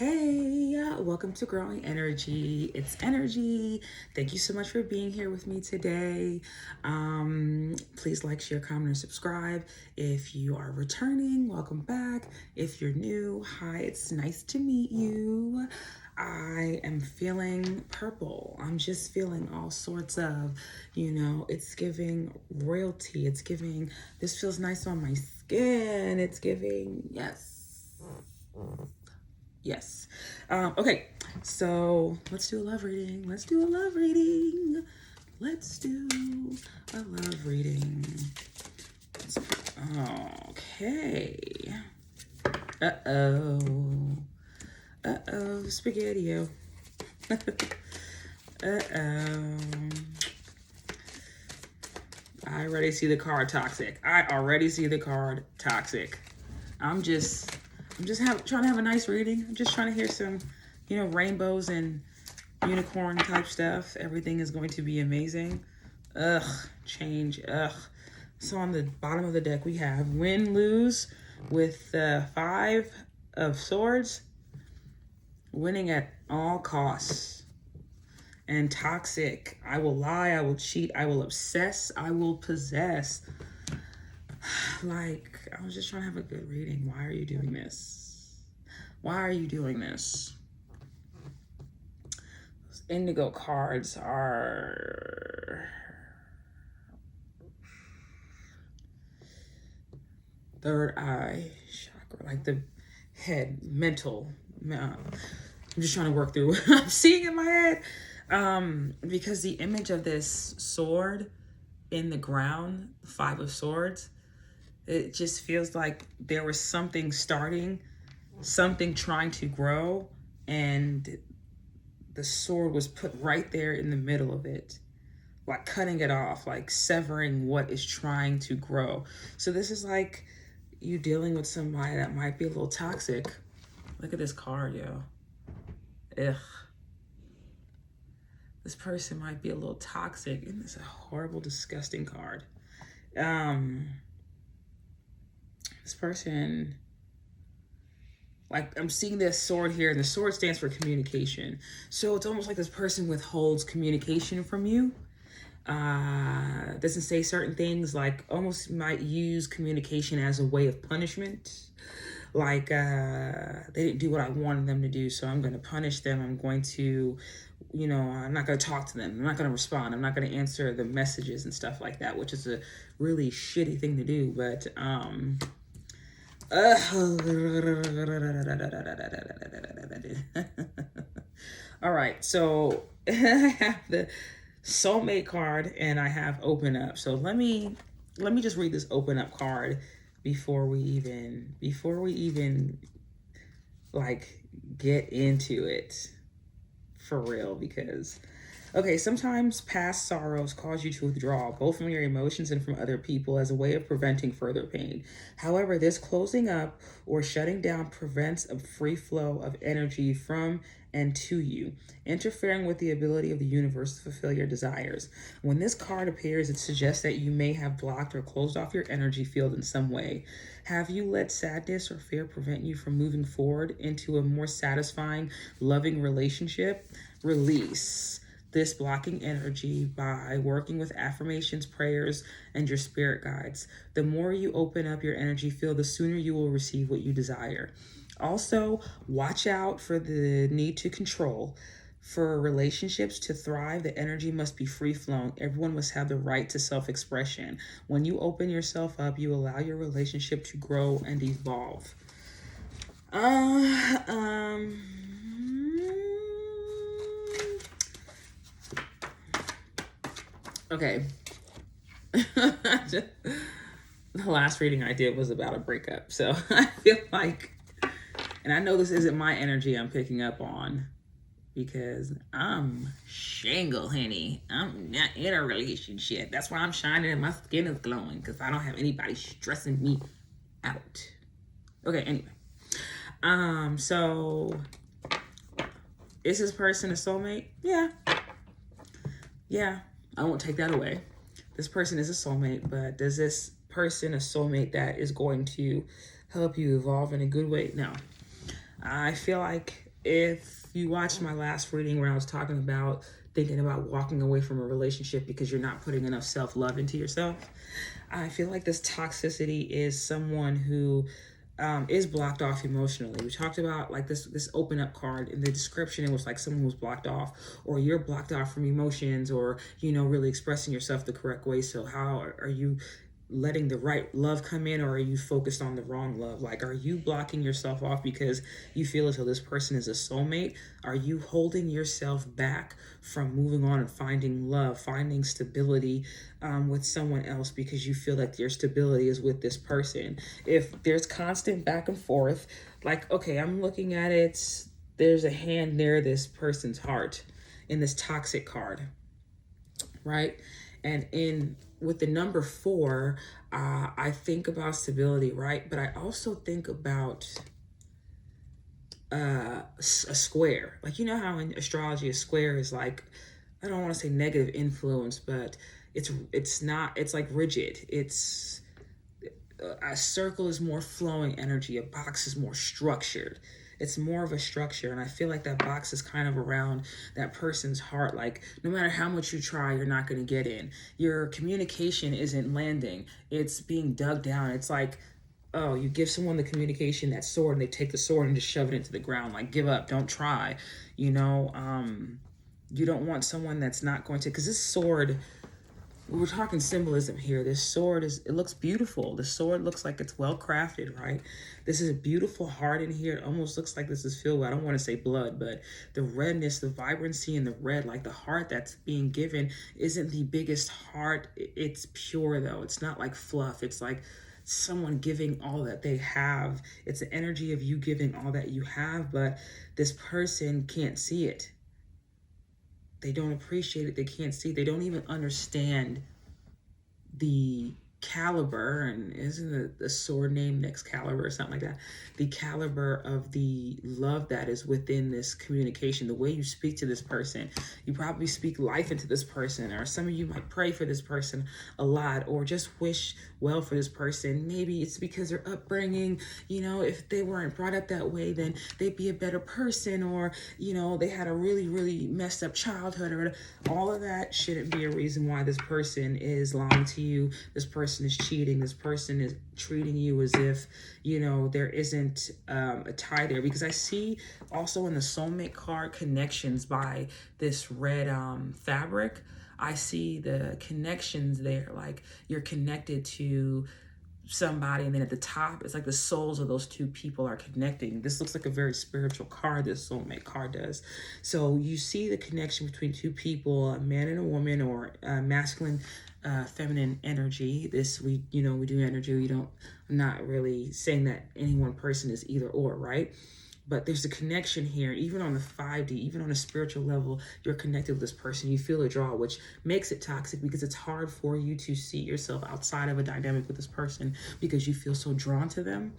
Hey, welcome to Growing Energy. It's Energy. Thank you so much for being here with me today. Please like, share, comment, and subscribe. If you are returning, welcome back. If you're new, hi, it's nice to meet you. I am feeling purple. I'm just feeling all sorts of, it's giving royalty. It's giving, this feels nice on my skin. It's giving, yes. Yes. Okay, so let's do a love reading. Let's do a love reading. Let's do a love reading. Okay. Uh-oh. Uh-oh, spaghetti-o. Uh-oh. I already see the card toxic. I'm just trying to have a nice reading. I'm just trying to hear some, rainbows and unicorn type stuff. Everything is going to be amazing. Change. So on the bottom of the deck, we have win, lose with the 5 of Swords. Winning at all costs. And toxic. I will lie, I will cheat, I will obsess, I will possess. Like, I was just trying to have a good reading. Why are you doing this? Why are you doing this? Those indigo cards are third eye chakra, like the head, mental. I'm just trying to work through what I'm seeing in my head. Because the image of this sword in the ground, 5 of Swords, it just feels like there was something starting, something trying to grow, and the sword was put right there in the middle of it, like cutting it off, like severing what is trying to grow. So this is like you dealing with somebody that might be a little toxic. Look at this card, yo. Ugh. This person might be a little toxic, and it's a horrible, disgusting card. This person, like, I'm seeing this sword here, and the sword stands for communication. So it's almost like this person withholds communication from you. Doesn't say certain things, like almost might use communication as a way of punishment. Like, they didn't do what I wanted them to do, so I'm going to punish them. I'm going to, I'm not going to talk to them. I'm not going to respond. I'm not going to answer the messages and stuff like that, which is a really shitty thing to do. But, all right, so I have the soulmate card and I have open up. So let me just read this open up card before we even like get into it for real, because okay, sometimes past sorrows cause you to withdraw both from your emotions and from other people as a way of preventing further pain. However, this closing up or shutting down prevents a free flow of energy from and to you, interfering with the ability of the universe to fulfill your desires. When this card appears, it suggests that you may have blocked or closed off your energy field in some way. Have you let sadness or fear prevent you from moving forward into a more satisfying, loving relationship? Release this blocking energy by working with affirmations, prayers, and your spirit guides. The more you open up your energy field, the sooner you will receive what you desire. Also, watch out for the need to control. For relationships to thrive, the energy must be free-flowing. Everyone must have the right to self-expression. When you open yourself up, you allow your relationship to grow and evolve. Okay. The last reading I did was about a breakup. So I feel like, and I know this isn't my energy I'm picking up on, because I'm single, honey. I'm not in a relationship. That's why I'm shining and my skin is glowing, because I don't have anybody stressing me out. Okay, anyway. So is this person a soulmate? Yeah, I won't take that away. This person is a soulmate, but does this person a soulmate that is going to help you evolve in a good way? No. I feel like if you watched my last reading where I was talking about thinking about walking away from a relationship because you're not putting enough self-love into yourself, I feel like this toxicity is someone who is blocked off emotionally. We talked about like this open up card in the description. It was like someone who's blocked off, or you're blocked off from emotions, or really expressing yourself the correct way. So how are you letting the right love come in, or are you focused on the wrong love? Like, are you blocking yourself off because you feel as though this person is a soulmate? Are you holding yourself back from moving on and finding love, finding stability with someone else because you feel like your stability is with this person? If there's constant back and forth, like, okay, I'm looking at it, there's a hand near this person's heart in this toxic card, right? And in with the number 4, I think about stability, right? But I also think about a square. Like, you know how in astrology a square is like, I don't want to say negative influence, but it's not, it's like rigid. It's a circle is more flowing energy, a box is more structured. It's more of a structure, and I feel like that box is kind of around that person's heart. Like, no matter how much you try, you're not going to get in. Your communication isn't landing, it's being dug down. It's like, oh, you give someone the communication, that sword, and they take the sword and just shove it into the ground. Like, give up, don't try. You don't want someone that's not going to, because this sword, we're talking symbolism here. This sword it looks beautiful. The sword looks like it's well crafted, right? This is a beautiful heart in here. It almost looks like this is filled with, I don't want to say blood, but the redness, the vibrancy in the red, like the heart that's being given isn't the biggest heart. It's pure though. It's not like fluff. It's like someone giving all that they have. It's the energy of you giving all that you have, but this person can't see it. They don't appreciate it. They can't see. They don't even understand the caliber, and isn't the sword named Excalibur or something like that? The caliber of the love that is within this communication, the way you speak to this person. You probably speak life into this person, or some of you might pray for this person a lot, or just wish well for this person. Maybe it's because their upbringing, if they weren't brought up that way, then they'd be a better person, or they had a really, really messed up childhood, or all of that shouldn't be a reason why this person is lying to you. This person is cheating. This person is treating you as if there isn't a tie there, because I see also in the soulmate card connections by this red fabric. I see the connections there, like you're connected to somebody, and then at the top it's like the souls of those two people are connecting. This looks like a very spiritual card, this soulmate card does. So you see the connection between two people, a man and a woman, or masculine feminine energy. This we do energy. I'm not really saying that any one person is either or, right? But there's a connection here, even on the 5D, even on a spiritual level, you're connected with this person. You feel a draw, which makes it toxic because it's hard for you to see yourself outside of a dynamic with this person because you feel so drawn to them.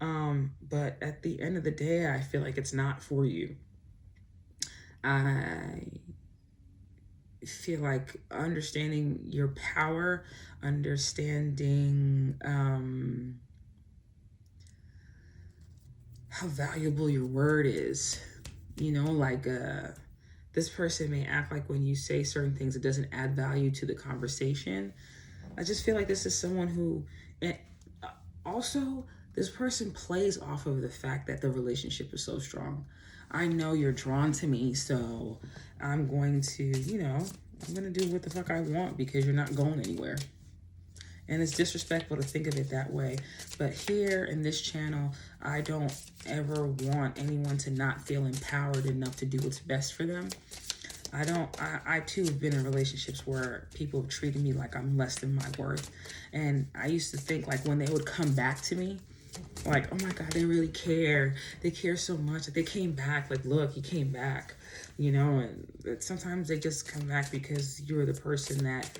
But at the end of the day, I feel like it's not for you. I feel like understanding your power, understanding how valuable your word is. This person may act like when you say certain things, it doesn't add value to the conversation. I just feel like this is someone who, and also this person plays off of the fact that the relationship is so strong. I know you're drawn to me, so I'm going to, I'm going to do what the fuck I want because you're not going anywhere. And it's disrespectful to think of it that way. But here in this channel, I don't ever want anyone to not feel empowered enough to do what's best for them. I too have been in relationships where people have treated me like I'm less than my worth. And I used to think like when they would come back to me, like, oh my God, they really care. They care so much. Like, they came back, like, look, you came back, and sometimes they just come back because you're the person that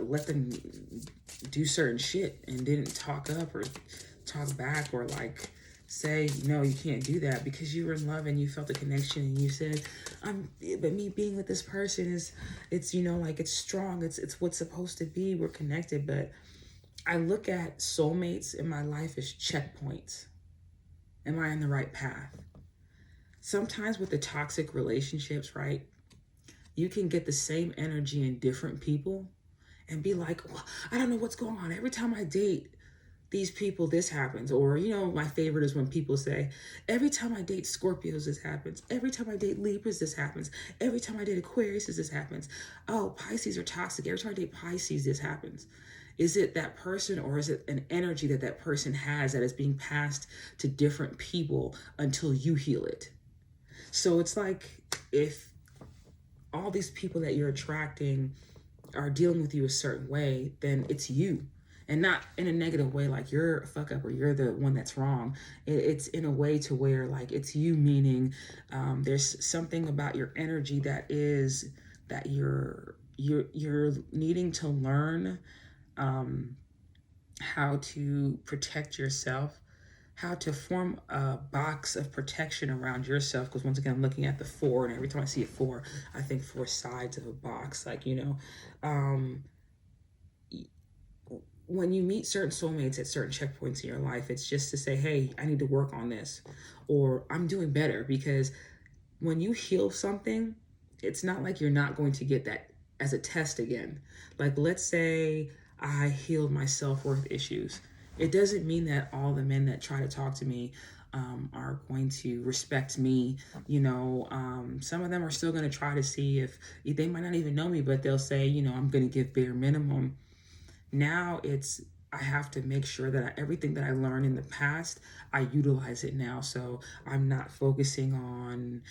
let them do certain shit and didn't talk up or talk back or like say, no, you can't do that, because you were in love and you felt the connection and you said, but me being with this person it's like it's strong. It's what's supposed to be. We're connected. But I look at soulmates in my life as checkpoints. Am I on the right path? sometimes with the toxic relationships, right? You can get the same energy in different people and be like, well, I don't know what's going on. Every time I date these people, this happens. Or, my favorite is when people say, every time I date Scorpios, this happens. Every time I date Libras, this happens. Every time I date Aquarius, this happens. Oh, Pisces are toxic. Every time I date Pisces, this happens. Is it that person, or is it an energy that that person has that is being passed to different people until you heal it? So it's like, if all these people that you're attracting are dealing with you a certain way, then it's you. And not in a negative way, like you're a fuck up or you're the one that's wrong. It's in a way to where, like, it's you, meaning there's something about your energy that is that you're needing to learn how to protect yourself, how to form a box of protection around yourself. Because once again, I'm looking at the four, and every time I see a four, I think four sides of a box. Like, when you meet certain soulmates at certain checkpoints in your life, it's just to say, hey, I need to work on this, or I'm doing better. Because when you heal something, it's not like you're not going to get that as a test again. Like, let's say I healed my self-worth issues. It doesn't mean that all the men that try to talk to me are going to respect me. Some of them are still going to try to see if they might not even know me, but they'll say, I'm going to give bare minimum. Now I have to make sure that everything that I learned in the past, I utilize it now. So I'm not focusing on,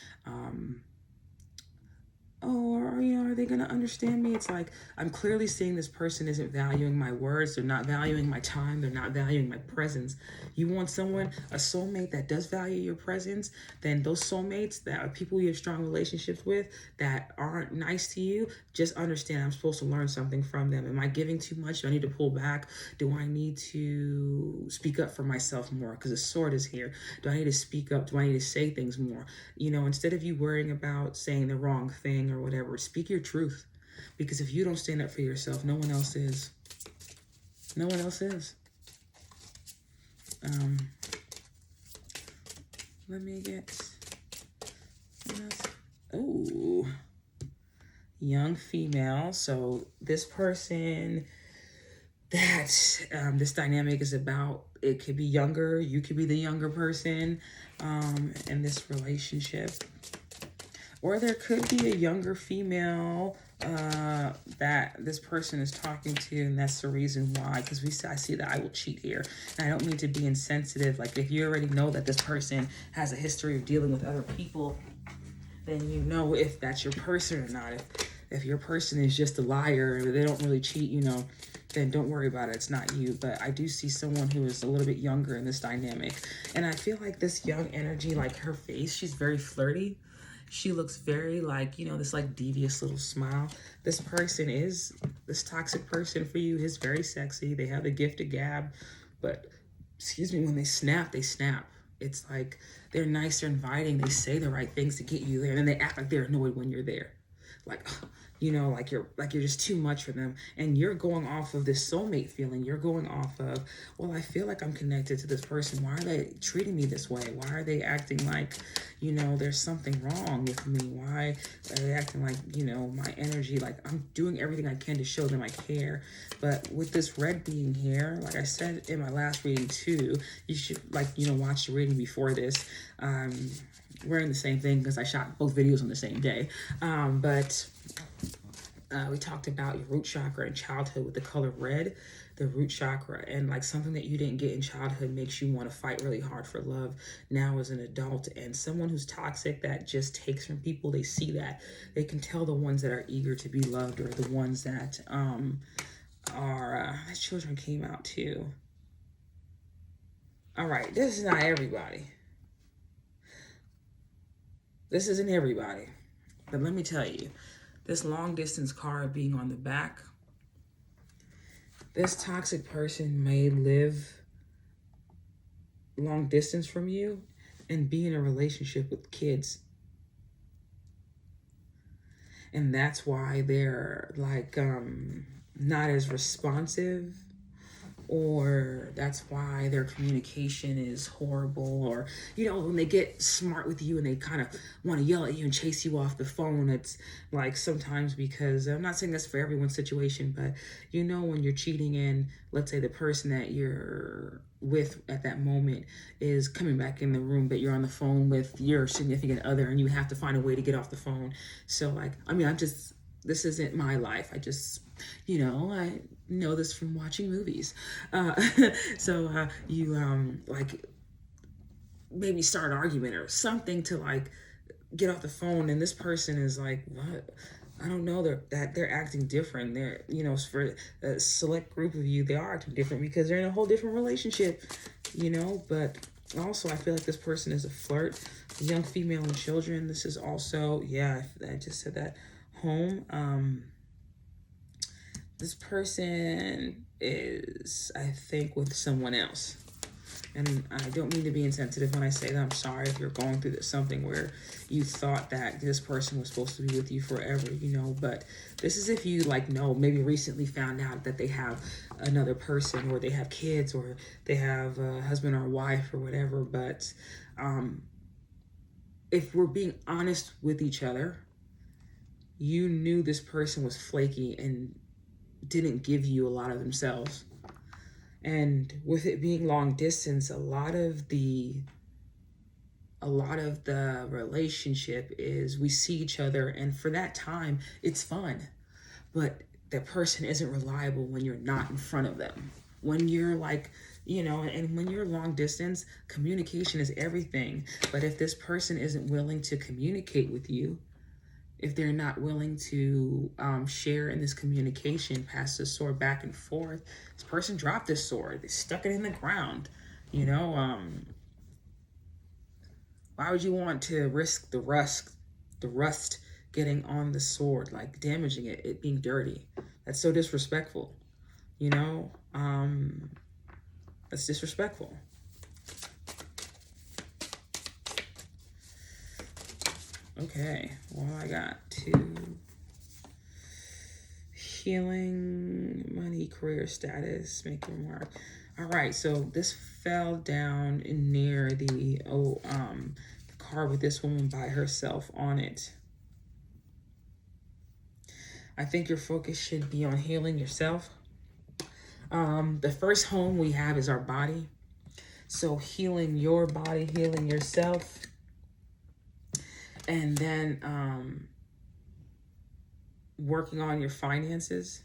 are they going to understand me? It's like, I'm clearly seeing this person isn't valuing my words. They're not valuing my time. They're not valuing my presence. You want a soulmate that does value your presence, then those soulmates that are people you have strong relationships with that aren't nice to you, just understand I'm supposed to learn something from them. Am I giving too much? Do I need to pull back? Do I need to speak up for myself more? Because the sword is here. Do I need to speak up? Do I need to say things more? Instead of you worrying about saying the wrong thing or whatever, speak your truth. Because if you don't stand up for yourself, no one else is. No one else is. Let me get... Oh, young female. So this person that this dynamic is about, it could be younger. You could be the younger person in this relationship. Or there could be a younger female that this person is talking to, and that's the reason why. Because I see that I will cheat here, and I don't mean to be insensitive. Like, if you already know that this person has a history of dealing with other people, then you know if that's your person or not. If your person is just a liar, or they don't really cheat, then don't worry about it. It's not you. But I do see someone who is a little bit younger in this dynamic, and I feel like this young energy, like her face, she's very flirty. She looks very like, this like devious little smile. This toxic person for you is very sexy. They have the gift of gab, but when they snap, they snap. It's like they're nice, they're inviting, they say the right things to get you there, and then they act like they're annoyed when you're there. Like, like you're just too much for them. And you're going off of this soulmate feeling. You're going off of, well, I feel like I'm connected to this person. Why are they treating me this way? Why are they acting like, there's something wrong with me? Why are they acting like, my energy, like I'm doing everything I can to show them I care. But with this red being here, like I said in my last reading too, you should watch the reading before this. Wearing the same thing because I shot both videos on the same day. But we talked about your root chakra in childhood with the color red, the root chakra, and like something that you didn't get in childhood makes you want to fight really hard for love now as an adult. And someone who's toxic that just takes from people, they see that. They can tell the ones that are eager to be loved, or the ones that children came out too. All right, this is not everybody. This isn't everybody. But let me tell you, this long distance card being on the back, this toxic person may live long distance from you and be in a relationship with kids. And that's why they're like not as responsive or that's why their communication is horrible, or when they get smart with you and they kind of want to yell at you and chase you off the phone. It's like sometimes, because I'm not saying that's for everyone's situation, but when you're cheating and let's say the person that you're with at that moment is coming back in the room, but you're on the phone with your significant other and you have to find a way to get off the phone. So like, this isn't my life. I just, I know this from watching movies. So you like maybe start an argument or something to like get off the phone, and this person is like, what? I don't know, they're acting different. They're, for a select group of you, they are acting different because they're in a whole different relationship, but also I feel like this person is a flirt, a young female and children. This is also, yeah, I just said that, home. This person is, I think, with someone else. And I don't mean to be insensitive when I say that. I'm sorry if you're going through something where you thought that this person was supposed to be with you forever, but this is if you maybe recently found out that they have another person, or they have kids, or they have a husband or a wife or whatever. But if we're being honest with each other, you knew this person was flaky and didn't give you a lot of themselves. And with it being long distance, a lot of the relationship is we see each other, and for that time it's fun, but that person isn't reliable when you're not in front of them. When you're and when you're long distance, communication is everything. But if this person isn't willing to communicate with you, if they're not willing to share in this communication, pass the sword back and forth, this person dropped this sword, they stuck it in the ground, why would you want to risk the rust getting on the sword, like damaging it being dirty? That's so disrespectful, that's disrespectful. Okay, well, I got two. Healing, money, career status, make your mark. All right, so this fell down near the car with this woman by herself on it. I think your focus should be on healing yourself. The first home we have is our body. So healing your body, healing yourself. And then working on your finances.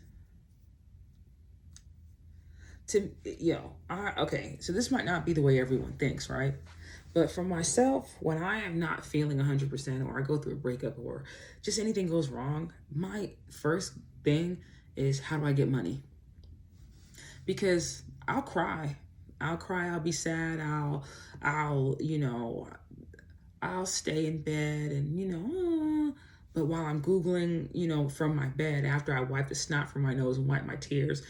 Okay, so this might not be the way everyone thinks, right? But for myself, when I am not feeling 100%, or I go through a breakup, or just anything goes wrong, my first thing is, how do I get money? Because I'll cry, I'll be sad, I'll stay in bed and, but while I'm Googling, from my bed, after I wipe the snot from my nose and wipe my tears,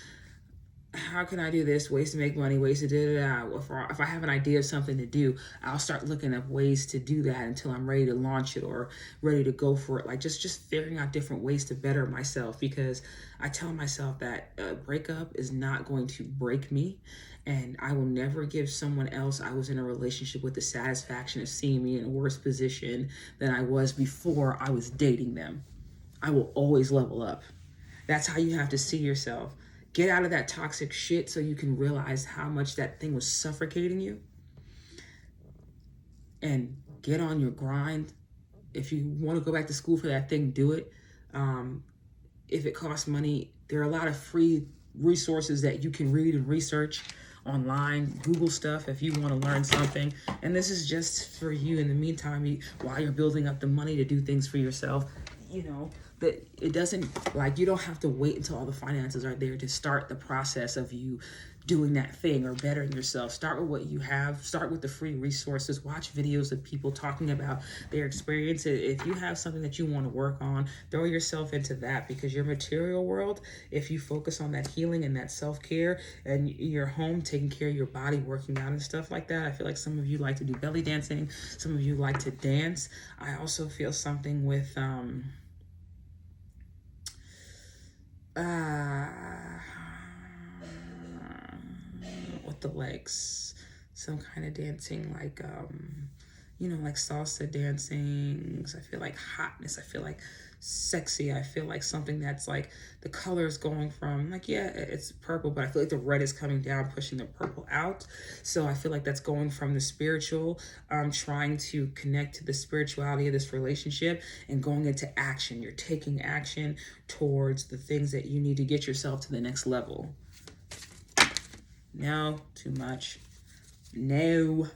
how can I do this? Ways to make money, ways to do that. If I have an idea of something to do, I'll start looking up ways to do that until I'm ready to launch it or ready to go for it. Like just figuring out different ways to better myself, because I tell myself that a breakup is not going to break me, and I will never give someone else I was in a relationship with the satisfaction of seeing me in a worse position than I was before I was dating them. I will always level up. That's how you have to see yourself. Get out of that toxic shit so you can realize how much that thing was suffocating you. And get on your grind. If you want to go back to school for that thing, do it. If it costs money, there are a lot of free resources that you can read and research online. Google stuff if you want to learn something. And this is just for you in the meantime, while you're building up the money to do things for yourself. That it doesn't, you don't have to wait until all the finances are there to start the process of you doing that thing or bettering yourself. Start with what you have. Start with the free resources. Watch videos of people talking about their experience. If you have something that you want to work on, throw yourself into that, because your material world, if you focus on that healing and that self-care and your home, taking care of your body, working out and stuff like that. I feel like some of you like to do belly dancing. Some of you like to dance. I also feel something with with the legs, some kind of dancing, like like salsa dancing. I feel like hotness. I feel like sexy. I feel like something that's like the color is going from like, yeah, it's purple, but I feel like the red is coming down, pushing the purple out. So I feel like that's going from the spiritual, trying to connect to the spirituality of this relationship and going into action. You're taking action towards the things that you need to get yourself to the next level. No, too much. No.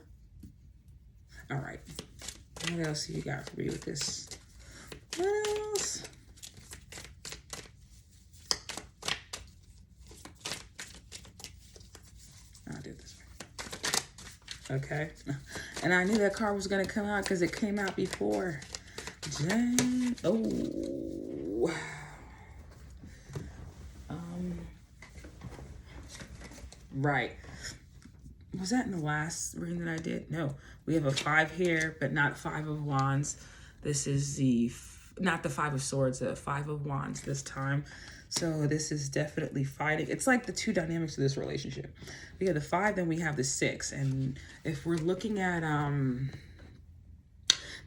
All right. What else you got for me with this? What else? I'll do it this way. Okay. And I knew that card was going to come out because it came out before. Oh. Right. Was that in the last reading that I did? No. We have a 5 here, but not 5 of Wands. This is not the 5 of Swords, the 5 of Wands this time. So this is definitely fighting. It's like the 2 dynamics of this relationship. We have the 5, then we have the 6. And if we're looking at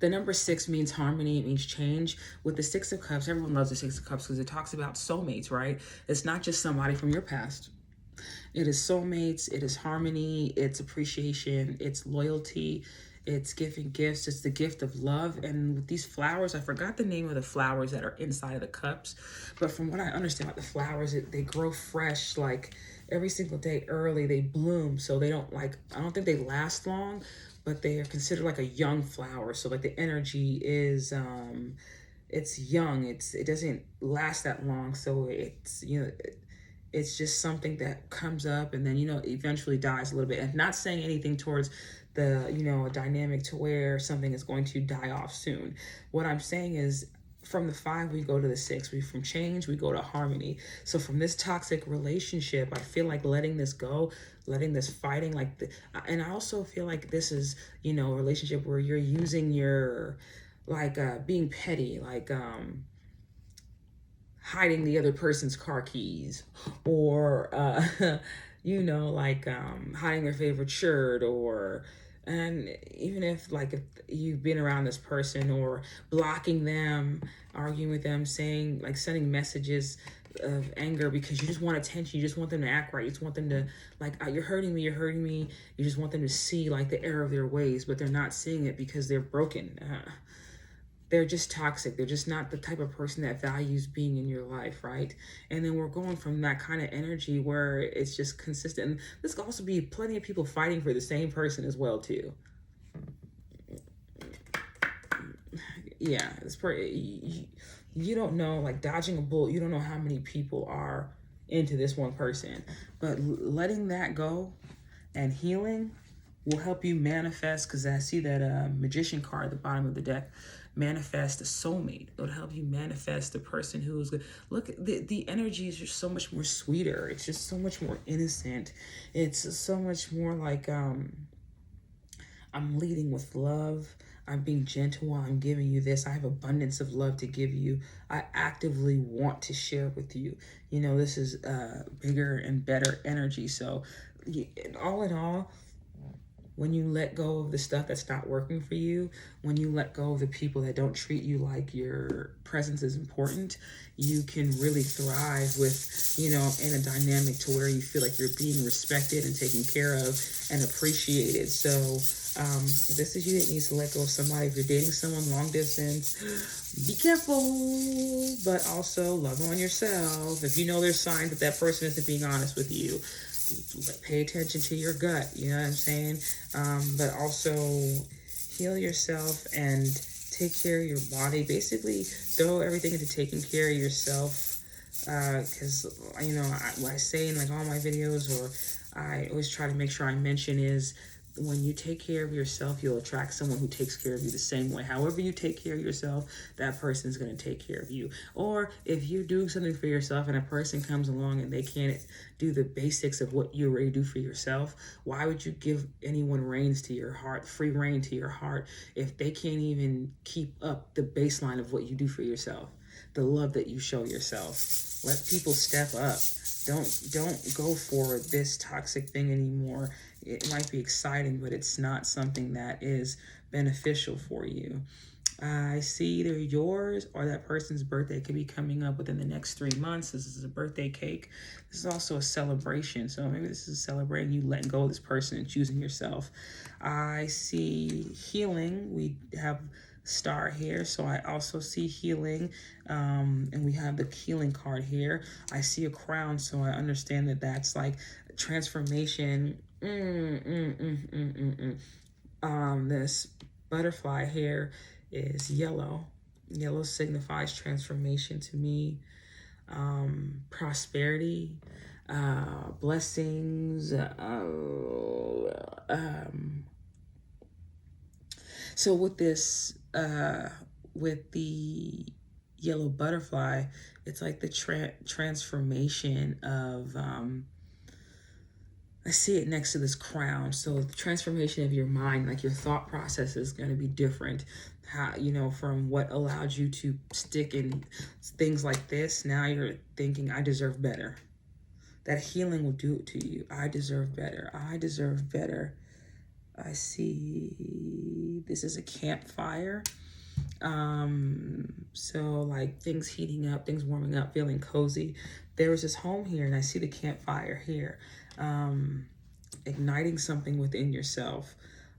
the number 6 means harmony, it means change. With the 6 of Cups, everyone loves the 6 of Cups because it talks about soulmates, right? It's not just somebody from your past. It is soulmates, it is harmony, it's appreciation, it's loyalty, it's giving gifts, it's the gift of love. And with these flowers, I forgot the name of the flowers that are inside of the cups, but from what I understand about the flowers, they grow fresh, like every single day early, they bloom. So they don't I don't think they last long, but they are considered like a young flower. So like the energy is, it's young, it doesn't last that long. So it's, it's just something that comes up and then, eventually dies a little bit. And not saying anything towards the, a dynamic to where something is going to die off soon. What I'm saying is from the 5, we go to the 6. From change, we go to harmony. So from this toxic relationship, I feel like letting this go, letting this fighting, and I also feel like this is, a relationship where you're using your, being petty, hiding the other person's car keys, or hiding their favorite shirt, and even if if you've been around this person, or blocking them, arguing with them, sending messages of anger because you just want attention, you just want them to act right, you just want them to you're hurting me, you just want them to see the error of their ways, but they're not seeing it because they're broken. They're just toxic. They're just not the type of person that values being in your life, right? And then we're going from that kind of energy where it's just consistent. And this could also be plenty of people fighting for the same person as well, too. Yeah, you don't know, dodging a bullet, you don't know how many people are into this one person. But letting that go and healing will help you manifest, because I see that Magician card at the bottom of the deck. Manifest a soulmate. It'll help you manifest the person who's good. Look, the energy is just so much more sweeter. It's just so much more innocent. It's so much more I'm leading with love. I'm being gentle while I'm giving you this. I have abundance of love to give you. I actively want to share with you. This is bigger and better energy. So all in all, when you let go of the stuff that's not working for you, when you let go of the people that don't treat you like your presence is important, you can really thrive with, in a dynamic to where you feel like you're being respected and taken care of and appreciated. So if this is you that needs to let go of somebody, if you're dating someone long distance, be careful, but also love on yourself. If you know there's signs that that person isn't being honest with you, pay attention to your gut, you know what I'm saying? But also heal yourself and take care of your body. Basically, throw everything into taking care of yourself. Because, what I say in all my videos, or I always try to make sure I mention, is when you take care of yourself, you'll attract someone who takes care of you the same way. However you take care of yourself, that person's going to take care of you. Or if you're doing something for yourself and a person comes along and they can't do the basics of what you already do for yourself, why would you give anyone reins to your heart, free rein to your heart, if they can't even keep up the baseline of what you do for yourself? the love that you show yourself. Let people step up. Don't go for this toxic thing anymore. It might be exciting, but it's not something that is beneficial for you. I see either yours or that person's birthday could be coming up within the next 3 months. This is a birthday cake. This is also a celebration. So maybe this is celebrating you letting go of this person and choosing yourself. I see healing. We have star here, so I also see healing, and we have the healing card here. I see a crown, so I understand that that's like transformation. This butterfly here is yellow. Yellow signifies transformation to me, prosperity, blessings. So with this, with the yellow butterfly, it's like the transformation of, I see it next to this crown. So the transformation of your mind, like your thought process is going to be different. How, from what allowed you to stick in things like this, now you're thinking, I deserve better. That healing will do it to you. I deserve better. I deserve better. I see this is a campfire. So like things heating up, things warming up, feeling cozy. There was this home here, and I see the campfire here. Igniting something within yourself.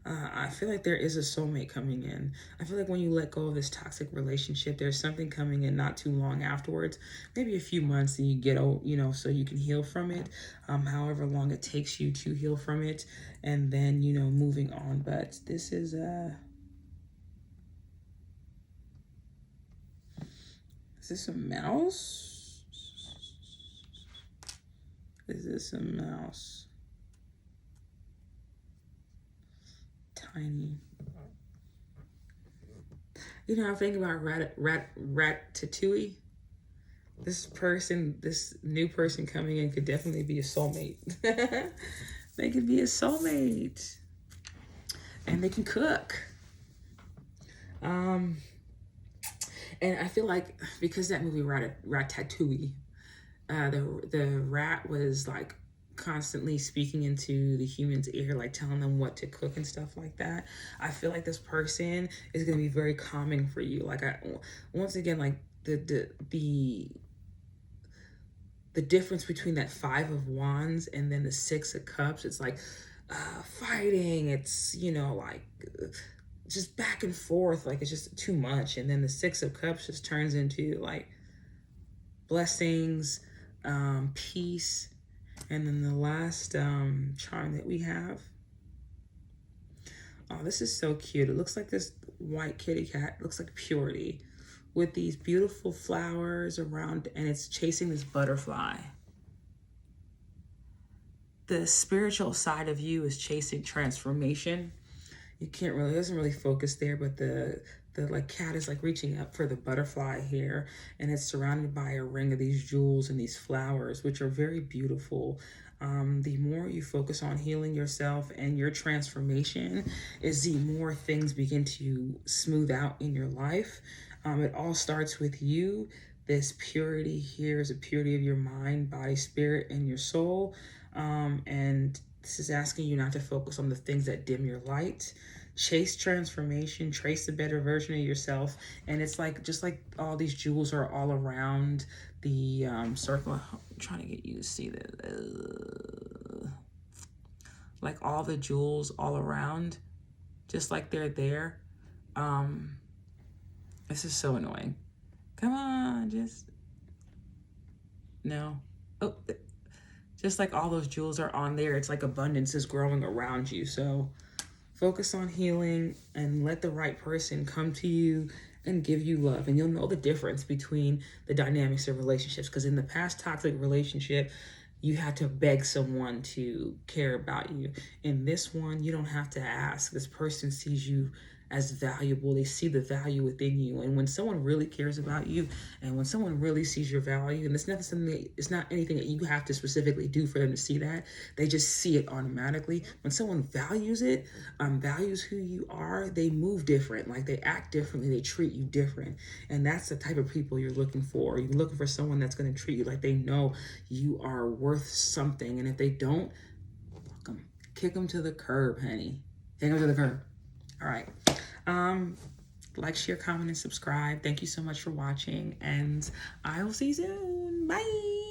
I feel like there is a soulmate coming in. I feel like when you let go of this toxic relationship, there's something coming in not too long afterwards, maybe a few months, and you get, so you can heal from it, however long it takes you to heal from it, and then, moving on. But this is this a mouse? Is this a mouse? Tiny. I'm thinking about Ratatouille. This new person coming in could definitely be a soulmate. They could be a soulmate. And they can cook. And I feel like because that movie Ratatouille, the rat was like constantly speaking into the human's ear, like telling them what to cook and stuff like that. I feel like this person is going to be very calming for you. Like once again, like the difference between that 5 of Wands and then the 6 of Cups, it's like fighting. It's, like just back and forth. Like it's just too much. And then the 6 of Cups just turns into like blessings, peace. And then the last charm that we have. Oh, this is so cute. It looks like this white kitty cat. It looks like purity with these beautiful flowers around, and it's chasing this butterfly. The spiritual side of you is chasing transformation. It doesn't really focus there, but the like cat is like reaching up for the butterfly here, and it's surrounded by a ring of these jewels and these flowers, which are very beautiful. The more you focus on healing yourself and your transformation, is the more things begin to smooth out in your life. It all starts with you. This purity here is a purity of your mind, body, spirit, and your soul. And this is asking you not to focus on the things that dim your light. Chase transformation, trace the better version of yourself. And it's like, just like all these jewels are all around the circle. I'm trying to get you to see that. Like all the jewels all around, just like they're there. This is so annoying. Come on, no. Oh, just like all those jewels are on there. It's like abundance is growing around you. So focus on healing and let the right person come to you and give you love. And you'll know the difference between the dynamics of relationships. Because in the past toxic relationship, you had to beg someone to care about you. In this one, you don't have to ask. This person sees you as valuable. They see the value within you. And when someone really cares about you, and when someone really sees your value, and it's not anything that you have to specifically do for them to see that, they just see it automatically. When someone values it, values who you are, they move different. Like, they act differently, they treat you different. And that's the type of people you're looking for. You're looking for someone that's going to treat you like they know you are worth something. And if they don't, fuck them. Kick them to the curb, honey. Kick them to the curb. All right. Like, share, comment, and subscribe. Thank you so much for watching, and I will see you soon. Bye.